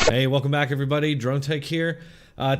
Hey, welcome back everybody, Dronetek here.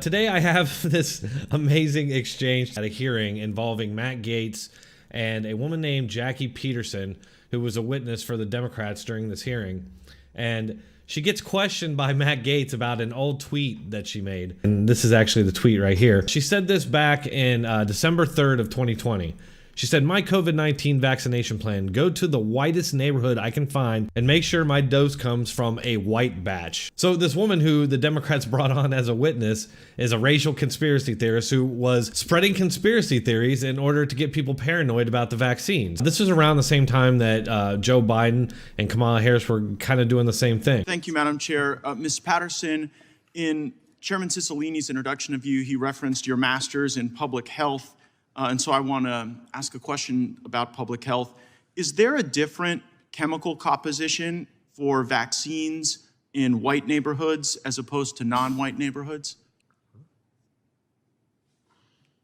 Today I have this amazing exchange at a hearing involving Matt Gaetz and a woman named Jackie Peterson, who was a witness for the Democrats during this hearing. And she gets questioned by Matt Gaetz about an old tweet that she made. And this is actually the tweet right here. She said this back in December 3rd of 2020. She said, "My COVID-19 vaccination plan, go to the whitest neighborhood I can find and make sure my dose comes from a white batch." So this woman who the Democrats brought on as a witness is a racial conspiracy theorist who was spreading conspiracy theories in order to get people paranoid about the vaccines. This was around the same time that Joe Biden and Kamala Harris were kind of doing the same thing. Thank you, Madam Chair. Ms. Patterson, in Chairman Cicilline's introduction of you, he referenced your master's in public health. And so I want to ask a question about public health. Is there a different chemical composition for vaccines in white neighborhoods as opposed to non-white neighborhoods?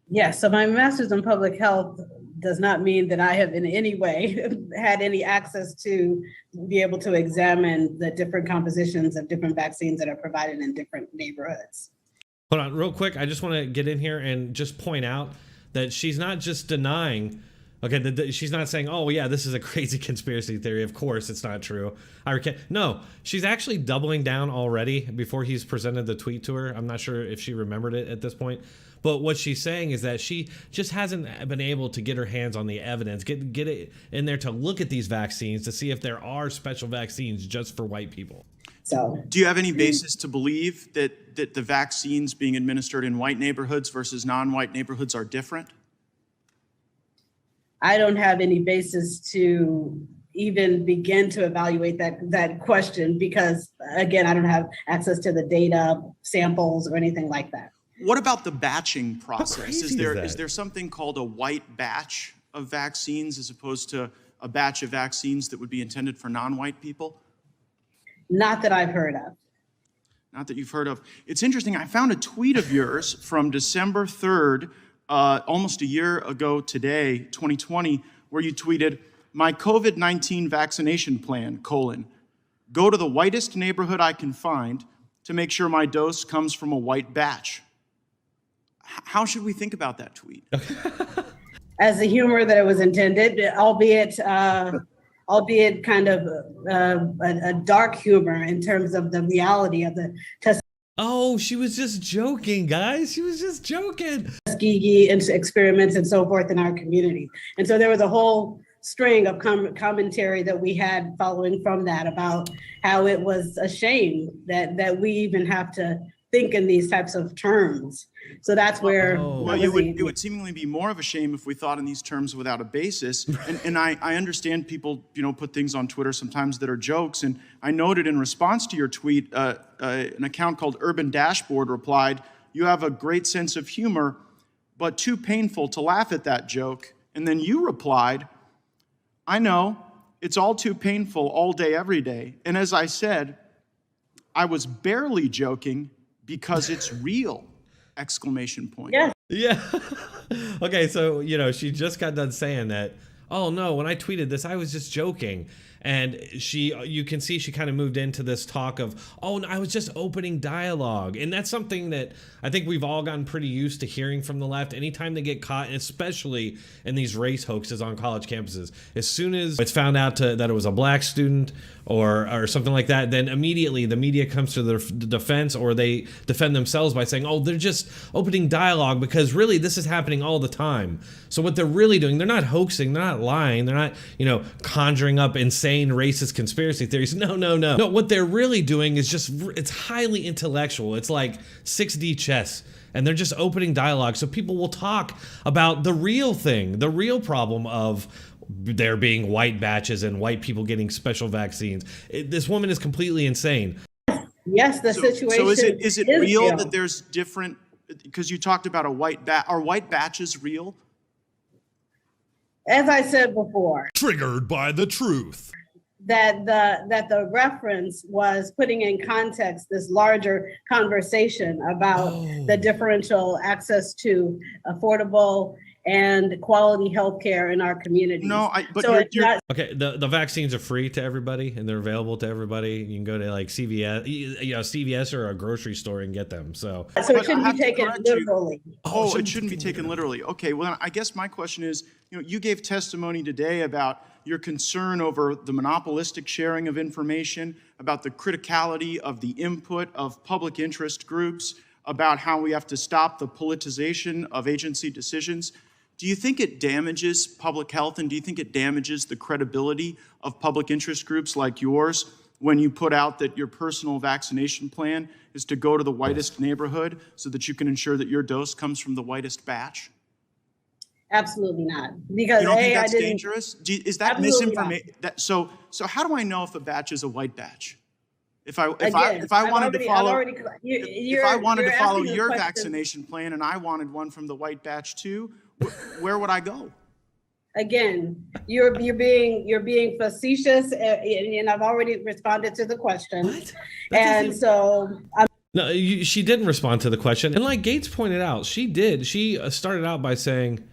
Yes, so my master's in public health does not mean that I have in any way had any access to be able to examine the different compositions of different vaccines that are provided in different neighborhoods. Hold on real quick. I just want to get in here and just point out that she's not just denying, okay, she's not saying, oh yeah, this is a crazy conspiracy theory, of course it's not true. No, she's actually doubling down already before he's presented the tweet to her. I'm not sure if she remembered it at this point, but what she's saying is that she just hasn't been able to get her hands on the evidence, get it in there to look at these vaccines to see if there are special vaccines just for white people. So, do you have any basis to believe that the vaccines being administered in white neighborhoods versus non-white neighborhoods are different? I don't have any basis to even begin to evaluate that question because, again, I don't have access to the data, samples, or anything like that. What about the batching process? Is is there something called a white batch of vaccines as opposed to a batch of vaccines that would be intended for non-white people? Not that I've heard of. Not that you've heard of. It's interesting. I found a tweet of yours from December 3rd, almost a year ago today, 2020, where you tweeted, "My COVID-19 vaccination plan, go to the whitest neighborhood I can find to make sure my dose comes from a white batch." How should we think about that tweet? As the humor that it was intended, albeit kind of a dark humor in terms of the reality of the Oh, she was just joking, guys. She was just joking. Tuskegee experiments and so forth in our community. And so there was a whole string of commentary that we had following from that about how it was a shame that we even have to think in these types of terms. So that's where it would seemingly be more of a shame if we thought in these terms without a basis. And I understand people, put things on Twitter sometimes that are jokes. And I noted in response to your tweet, an account called Urban Dashboard replied, "You have a great sense of humor, but too painful to laugh at that joke." And then you replied, "I know, it's all too painful all day, every day. And as I said, I was barely joking because it's real!" Exclamation point. Yeah. Yeah. Okay, so, she just got done saying that, "Oh no, when I tweeted this, I was just joking." And you can see she kind of moved into this talk of, "Oh, no, I was just opening dialogue." And that's something that I think we've all gotten pretty used to hearing from the left. Anytime they get caught, especially in these race hoaxes on college campuses, as soon as it's found out that it was a black student or something like that, then immediately the media comes to the defense, or they defend themselves by saying, "Oh, they're just opening dialogue because really this is happening all the time." So what they're really doing, they're not hoaxing, they're not lying, they're not, conjuring up insane racist conspiracy theories. No. No, what they're really doing is it's highly intellectual. It's like 6D chess. And they're just opening dialogue so people will talk about the real thing, the real problem of there being white batches and white people getting special vaccines. This woman is completely insane. Yes, the situation. So is it real that there's different, because you talked about a white batch, are white batches real? As I said before, Triggered by the truth. that the reference was putting in context this larger conversation about the differential access to affordable and quality healthcare in our communities. No, but so it's not. Okay, the vaccines are free to everybody and they're available to everybody. You can go to like CVS, CVS or a grocery store and get them. So it shouldn't be taken literally. Oh, it shouldn't be taken literally. Okay, well, then I guess my question is, you gave testimony today about your concern over the monopolistic sharing of information, about the criticality of the input of public interest groups, about how we have to stop the politicization of agency decisions. Do you think it damages public health, and do you think it damages the credibility of public interest groups like yours when you put out that your personal vaccination plan is to go to the whitest neighborhood so that you can ensure that your dose comes from the whitest batch? Absolutely not. Because you don't think that's dangerous? Is that misinformation? So how do I know if a batch is a white batch? If I wanted to follow your vaccination plan and I wanted one from the white batch too, where would I go? Again, you're being facetious, and I've already responded to the question. What? And so no, she didn't respond to the question. And like Gaetz pointed out, she did. She started out by saying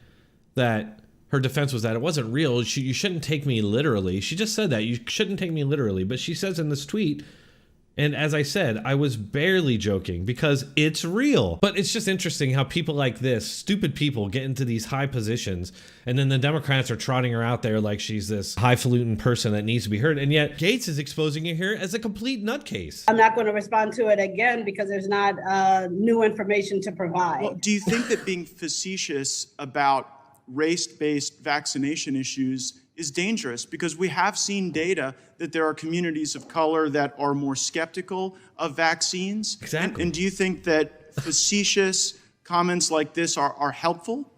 that her defense was that it wasn't real. You shouldn't take me literally. She just said that you shouldn't take me literally. But she says in this tweet, and as I said, I was barely joking because it's real. But it's just interesting how people like this, stupid people, get into these high positions, and then the Democrats are trotting her out there like she's this highfalutin person that needs to be heard. And yet Gaetz is exposing her here as a complete nutcase. I'm not going to respond to it again because there's not new information to provide. Well, do you think that being facetious about race-based vaccination issues is dangerous? Because we have seen data that there are communities of color that are more skeptical of vaccines. Exactly. And do you think that facetious comments like this are helpful?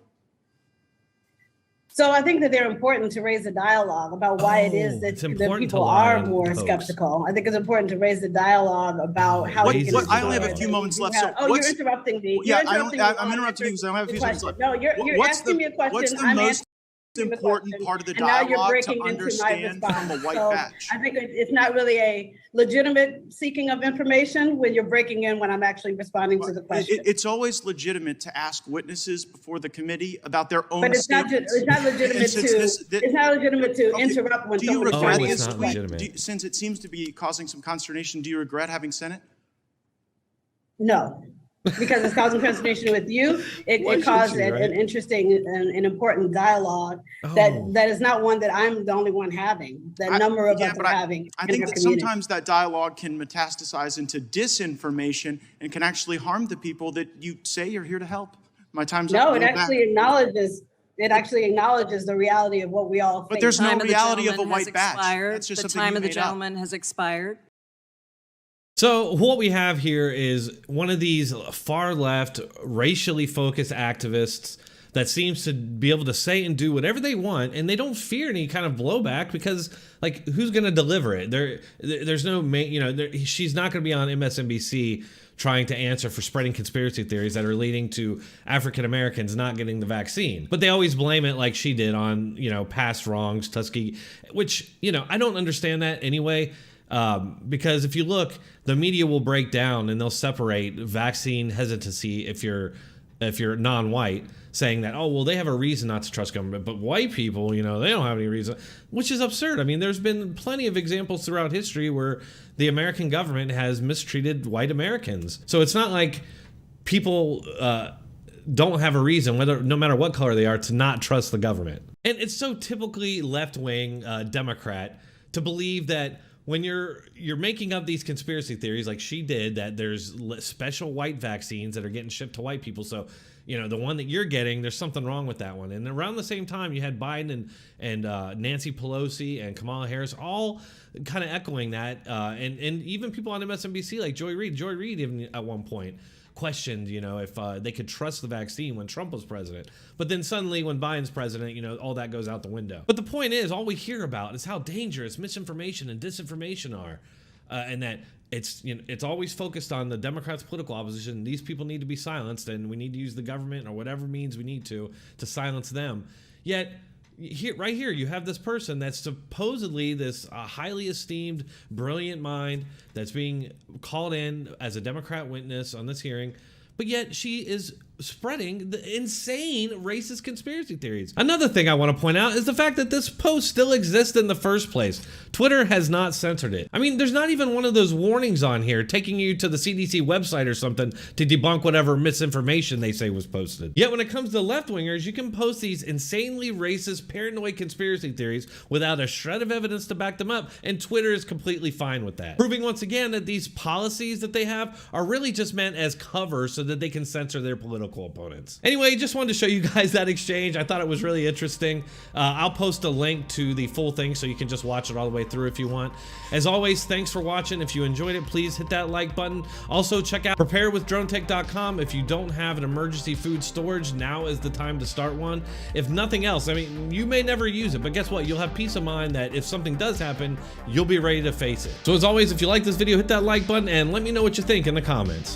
So I think that they're important to raise a dialogue about why it is that people are more skeptical. I think it's important to raise the dialogue about how we can. I only have a few moments left. So you're interrupting me. Yeah, I'm interrupting you because I don't have a few seconds left. No, you're asking me a question. What's the most important part of the dialogue to understand from a white batch? I think it's not really a legitimate seeking of information when you're breaking in when I'm actually responding to the question. It's always legitimate to ask witnesses before the committee about their own. But it's not legitimate to interrupt when someone is trying to explain. Since it seems to be causing some consternation, do you regret having sent it? No. Because it's causing consternation with you. It caused an interesting and important dialogue that is not one that I'm the only one having. That number of us are having. I think that sometimes that dialogue can metastasize into disinformation and can actually harm the people that you say you're here to help. My time's up. No, it actually acknowledges. It actually acknowledges the reality of what we all face. But there's no reality of a white batch. That's just the something time you of the made gentleman has expired. So what we have here is one of these far left, racially focused activists that seems to be able to say and do whatever they want, and they don't fear any kind of blowback because, like, who's going to deliver it? There's no, she's not going to be on MSNBC trying to answer for spreading conspiracy theories that are leading to African Americans not getting the vaccine. But they always blame it like she did on, past wrongs, Tuskegee, which, I don't understand that anyway. Because if you look, the media will break down and they'll separate vaccine hesitancy if you're non-white, saying that, they have a reason not to trust government, but white people, they don't have any reason, which is absurd. I mean, there's been plenty of examples throughout history where the American government has mistreated white Americans. So it's not like people don't have a reason, no matter what color they are, to not trust the government. And it's so typically left-wing Democrat to believe that when you're making up these conspiracy theories like she did, that there's special white vaccines that are getting shipped to white people. So, the one that you're getting, there's something wrong with that one. And around the same time, you had Biden and Nancy Pelosi and Kamala Harris all kind of echoing that. And even people on MSNBC like Joy Reid. Joy Reid even at one point questioned, if they could trust the vaccine when Trump was president. But then suddenly when Biden's president, all that goes out the window. But the point is, all we hear about is how dangerous misinformation and disinformation are. And that it's always focused on the Democrats' political opposition. These people need to be silenced and we need to use the government or whatever means we need to silence them. Yet, right here, you have this person that's supposedly this highly esteemed, brilliant mind that's being called in as a Democrat witness on this hearing, but yet she is spreading the insane racist conspiracy theories. Another thing I want to point out is the fact that this post still exists in the first place. Twitter has not censored it. I mean, there's not even one of those warnings on here taking you to the CDC website or something to debunk whatever misinformation they say was posted. Yet when it comes to left-wingers, you can post these insanely racist, paranoid conspiracy theories without a shred of evidence to back them up, and Twitter is completely fine with that. Proving once again that these policies that they have are really just meant as cover so that they can censor their political opponents. Anyway, just wanted to show you guys that exchange. I thought it was really interesting. I'll post a link to the full thing so you can just watch it all the way through if you want. As always, thanks for watching. If you enjoyed it, please hit that like button. Also, check out preparewithdronetek.com. If you don't have an emergency food storage, now is the time to start one. If nothing else, I mean, you may never use it, but guess what? You'll have peace of mind that if something does happen, you'll be ready to face it. So as always, if you like this video, hit that like button and let me know what you think in the comments.